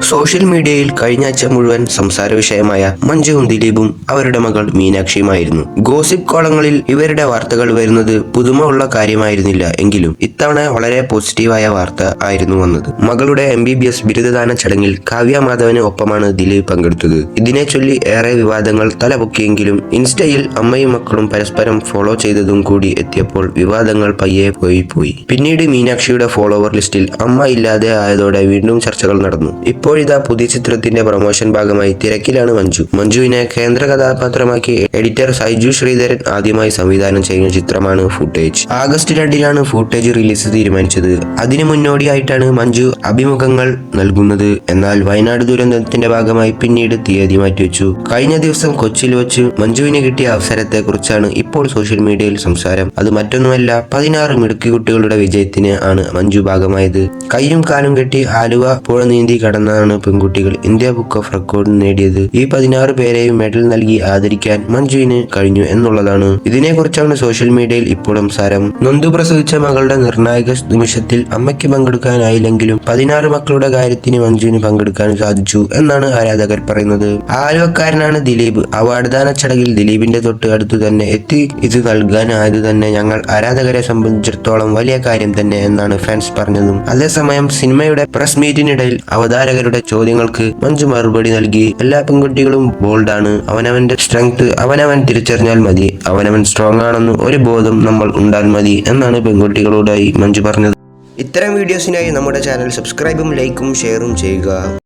Social മീഡിയയിൽ കഴിഞ്ഞാഴ്ച മുഴുവൻ സംസാര വിഷയമായ മഞ്ജുവും ദിലീപും അവരുടെ മകൾ മീനാക്ഷിയുമായിരുന്നു. ഗോസിപ്പ് കോളങ്ങളിൽ ഇവരുടെ വാർത്തകൾ വരുന്നത് പുതുമ ഉള്ള കാര്യമായിരുന്നില്ല എങ്കിലും ഇത്തവണ വളരെ പോസിറ്റീവായ വാർത്ത ആയിരുന്നു വന്നത്. മകളുടെ MBBS ബിരുദദാന ചടങ്ങിൽ കാവ്യ മാധവന് ഒപ്പമാണ് ദിലീപ് പങ്കെടുത്തത്. ഇതിനെ ചൊല്ലി ഏറെ വിവാദങ്ങൾ തലപൊക്കിയെങ്കിലും ഇൻസ്റ്റയിൽ അമ്മയും മക്കളും പരസ്പരം ഫോളോ ചെയ്തതും കൂടി എത്തിയപ്പോൾ വിവാദങ്ങൾ പയ്യെ പോയി. പിന്നീട് മീനാക്ഷിയുടെ ഫോളോവർ ലിസ്റ്റിൽ അമ്മ ഇല്ലാതെ ആയതോടെ വീണ്ടും ചർച്ചകൾ നടന്നു. ഇപ്പോഴിതാ പുതിയ ചിത്രത്തിന്റെ പ്രൊമോഷൻ ഭാഗമായി തിരക്കിലാണ് മഞ്ജുവിനെ കേന്ദ്ര കഥാപാത്രമാക്കി എഡിറ്റർ സൈജു ശ്രീധരൻ ആദ്യമായി സംവിധാനം ചെയ്യുന്ന ചിത്രമാണ് ഫൂട്ടേജ്. ആഗസ്റ്റ് 2-നാണ് ഫൂട്ടേജ് റിലീസ് തീരുമാനിച്ചത്. അതിനു മുന്നോടിയായിട്ടാണ് മഞ്ജു അഭിമുഖങ്ങൾ നൽകുന്നത്. എന്നാൽ വയനാട് ദുരന്തത്തിന്റെ ഭാഗമായി പിന്നീട് തീയതി മാറ്റിവെച്ചു. കഴിഞ്ഞ ദിവസം കൊച്ചിയിൽ വെച്ച് മഞ്ജുവിന് കിട്ടിയ അവസരത്തെ കുറിച്ചാണ് ഇപ്പോൾ സോഷ്യൽ മീഡിയയിൽ സംസാരം. അത് മറ്റൊന്നുമല്ല, 16 മിടുക്കി കുട്ടികളുടെ വിജയത്തിന് ആണ് മഞ്ജു ഭാഗമായത്. കൈയും കാലും കെട്ടി ആലുവ പുഴ നീന്തി കടന്നാണ് പെൺകുട്ടികൾ ഇന്ത്യ ബുക്ക് ഓഫ് റെക്കോർഡ് നേടിയത്. ഈ 16 പേരെയും മെഡൽ നൽകി ആദരിക്കാൻ മഞ്ജുവിന് കഴിഞ്ഞു എന്നുള്ളതാണ്. ഇതിനെക്കുറിച്ചാണ് സോഷ്യൽ മീഡിയയിൽ ഇപ്പോൾ സംസാരം. നൊന്തു പ്രസവിച്ച മകളുടെ നിർണായക നിമിഷത്തിൽ അമ്മയ്ക്ക് പങ്കെടുക്കാനായില്ലെങ്കിലും 16 മക്കളുടെ കാര്യത്തിന് മഞ്ജുവിന് പങ്കെടുക്കാൻ സാധിച്ചു എന്നാണ് ആരാധകർ പറയുന്നത്. ആലുവക്കാരനാണ് ദിലീപ്. അവാർഡ് ദാന ചടങ്ങിൽ ദിലീപിന്റെ തൊട്ട് അടുത്തു തന്നെ എത്തി ഇത് നൽകാനായത് തന്നെ ഞങ്ങൾ ആരാധകരെ സംബന്ധിച്ചിടത്തോളം വലിയ കാര്യം തന്നെ എന്നാണ് ഫാൻസ് പറഞ്ഞതും. അതേസമയം സിനിമയുടെ പ്രസ് മീറ്റിനിടയിൽ അവതാരകരുടെ ചോദ്യങ്ങൾക്ക് മഞ്ജു മറുപടി നൽകി. എല്ലാ പെൺകുട്ടികളും ബോൾഡാണ്. അവനവന്റെ സ്ട്രെങ്ത് അവനവൻ തിരിച്ചറിഞ്ഞാൽ മതി. അവനവൻ സ്ട്രോങ് ആണെന്ന് ഒരു ബോധം നമ്മൾ ഉണ്ടാൽ മതി എന്നാണ് പെൺകുട്ടികളോടായി മഞ്ജു പറഞ്ഞത്. ഇത്തരം വീഡിയോസിനായി നമ്മുടെ ചാനൽ സബ്സ്ക്രൈബും ലൈക്കും ഷെയറും ചെയ്യുക.